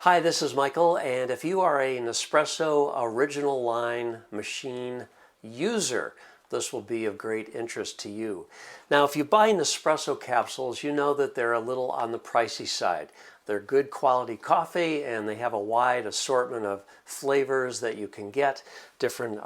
Hi, this is Michael, and if you are a Nespresso OriginalLine machine user, this will be of great interest to you. Now, if you buy Nespresso capsules, you know that they're a little on the pricey side. They're good quality coffee, and they have a wide assortment of flavors that you can get, different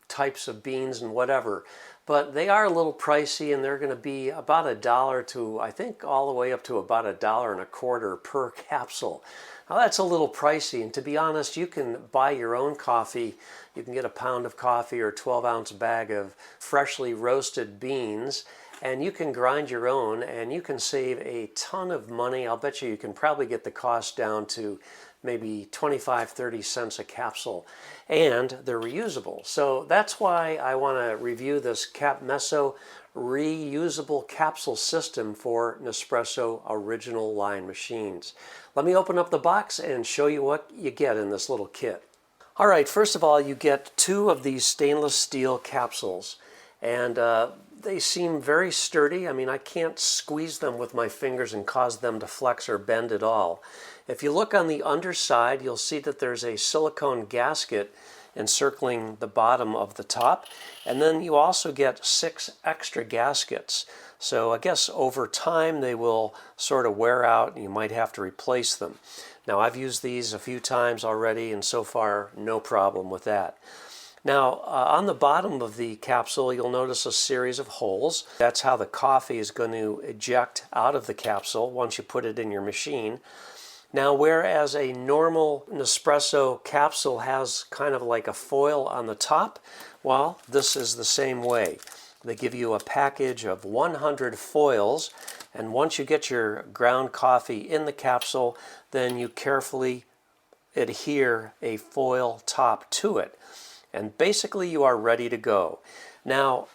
types of beans and whatever. But they are a little pricey, and they're going to be about $1 to, I think, all the way up to about $1.25 per capsule. Now that's a little pricey, and to be honest, you can buy your own coffee. You can get a pound of coffee or a 12-ounce bag of freshly roasted beans, and you can grind your own, and you can save a ton of money. I'll bet you can probably get the cost down to maybe 25-30 cents a capsule, and they're reusable. So that's why I want to review this CAPMESSO reusable capsule system for Nespresso OriginalLine machines. Let me open up the box and show you what you get in this little kit. All right, first of all, you get 2 of these stainless steel capsules, and they seem very sturdy. I mean, I can't squeeze them with my fingers and cause them to flex or bend at all. If you look on the underside, you'll see that there's a silicone gasket encircling the bottom of the top, and then you also get 6 extra gaskets. So I guess over time they will sort of wear out and you might have to replace them. Now, I've used these a few times already, and so far no problem with that. Now, on the bottom of the capsule, you'll notice a series of holes. That's how the coffee is going to eject out of the capsule once you put it in your machine. Now, whereas a normal Nespresso capsule has kind of like a foil on the top, well, this is the same way. They give you a package of 100 foils, and once you get your ground coffee in the capsule, then you carefully adhere a foil top to it. And basically you are ready to go. Now,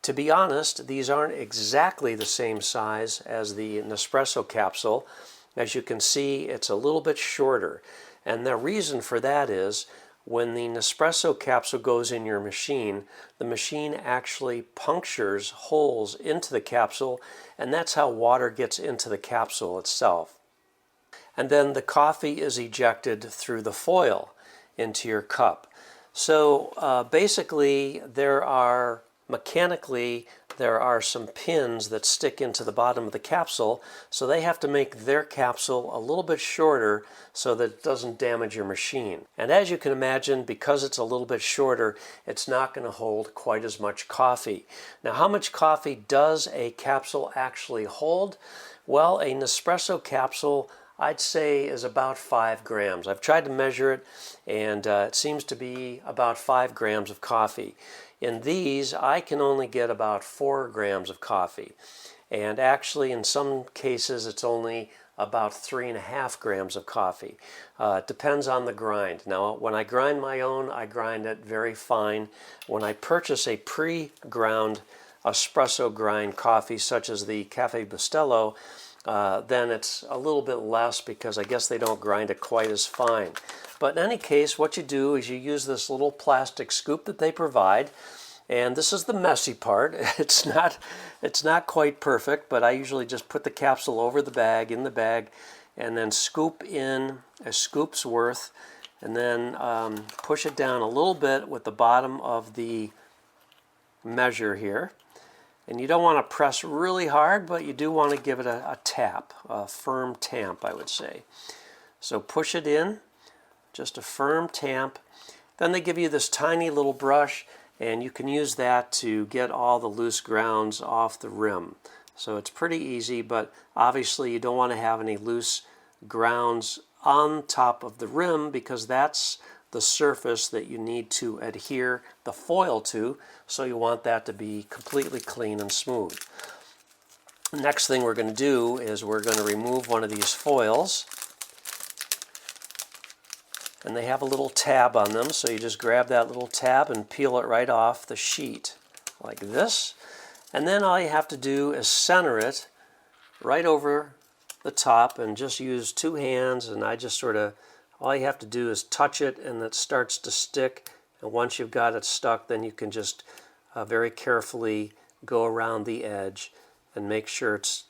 to be honest, these aren't exactly the same size as the Nespresso capsule. As you can see, it's a little bit shorter. And the reason for that is when the Nespresso capsule goes in your machine, the machine actually punctures holes into the capsule, and that's how water gets into the capsule itself. And then the coffee is ejected through the foil into your cup. So basically mechanically there are some pins that stick into the bottom of the capsule, so they have to make their capsule a little bit shorter so that it doesn't damage your machine. And as you can imagine, because it's a little bit shorter, it's not going to hold quite as much coffee. Now, how much coffee does a capsule actually hold? Well, a Nespresso capsule, I'd say, is about 5 grams. I've tried to measure it, and it seems to be about 5 grams of coffee. In these, I can only get about 4 grams of coffee. And actually, in some cases, it's only about 3.5 grams of coffee. It depends on the grind. Now, when I grind my own, I grind it very fine. When I purchase a pre-ground espresso grind coffee, such as the Cafe Bustelo, then it's a little bit less because I guess they don't grind it quite as fine. But in any case, what you do is you use this little plastic scoop that they provide, and this is the messy part. It's not quite perfect, but I usually just put the capsule over the bag, in the bag, and then scoop in a scoop's worth, and then push it down a little bit with the bottom of the measure here. And you don't want to press really hard, but you do want to give it a tap, a firm tamp, I would say. So push it in, just a firm tamp. Then they give you this tiny little brush, and you can use that to get all the loose grounds off the rim. So it's pretty easy, but obviously you don't want to have any loose grounds on top of the rim because that's the surface that you need to adhere the foil to, so you want that to be completely clean and smooth. Next thing we're going to do is we're going to remove one of these foils, and they have a little tab on them, so you just grab that little tab and peel it right off the sheet like this, and then all you have to do is center it right over the top and just use 2 hands, and I just sort of, all you have to do is touch it and it starts to stick, and once you've got it stuck, then you can just very carefully go around the edge and make sure it's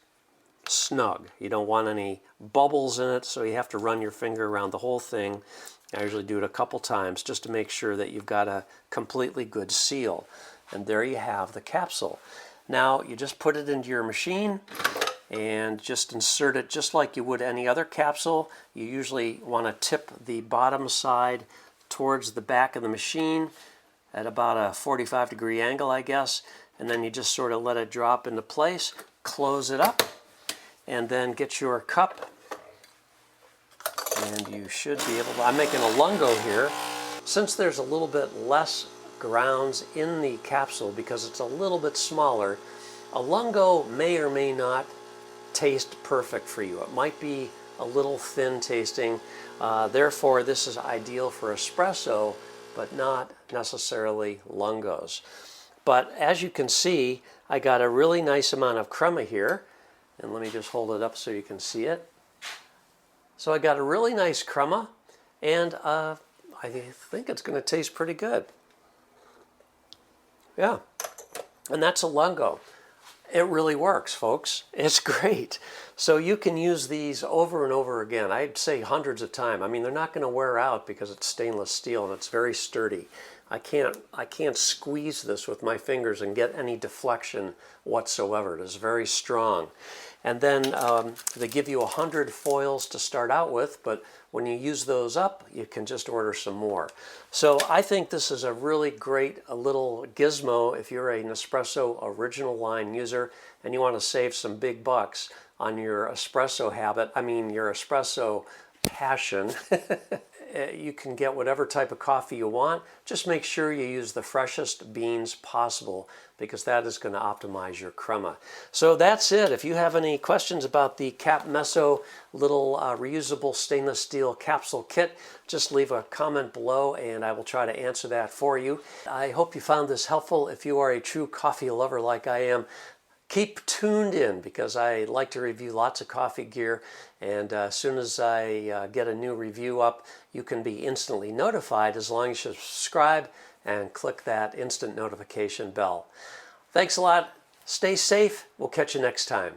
snug. You don't want any bubbles in it, so you have to run your finger around the whole thing. I usually do it a couple times just to make sure that you've got a completely good seal. And there you have the capsule. Now you just put it into your machine and just insert it just like you would any other capsule. You usually want to tip the bottom side towards the back of the machine at about a 45-degree angle, I guess, and then you just sort of let it drop into place, close it up, and then get your cup, and you should be able to, I'm making a lungo here. Since there's a little bit less grounds in the capsule because it's a little bit smaller, a lungo may or may not taste perfect for you. It might be a little thin tasting, therefore this is ideal for espresso, but not necessarily lungos. But as you can see, I got a really nice amount of crema here, and let me just hold it up so you can see it. So I got a really nice crema, and I think it's going to taste pretty good. Yeah, and that's a lungo. It really works, folks. It's great. So you can use these over and over again. I'd say hundreds of times. I mean, they're not going to wear out because it's stainless steel and it's very sturdy. I can't squeeze this with my fingers and get any deflection whatsoever. It is very strong. And then they give you 100 foils to start out with, but when you use those up, you can just order some more. So I think this is a really great little gizmo if you're a Nespresso OriginalLine user and you want to save some big bucks on your espresso habit, I mean your espresso passion. You can get whatever type of coffee you want. Just make sure you use the freshest beans possible because that is going to optimize your crema. So that's it. If you have any questions about the CAPMESSO little reusable stainless steel capsule kit, just leave a comment below and I will try to answer that for you. I hope you found this helpful. If you are a true coffee lover like I am, keep tuned in because I like to review lots of coffee gear, and as soon as I get a new review up, you can be instantly notified as long as you subscribe and click that instant notification bell. Thanks a lot. Stay safe. We'll catch you next time.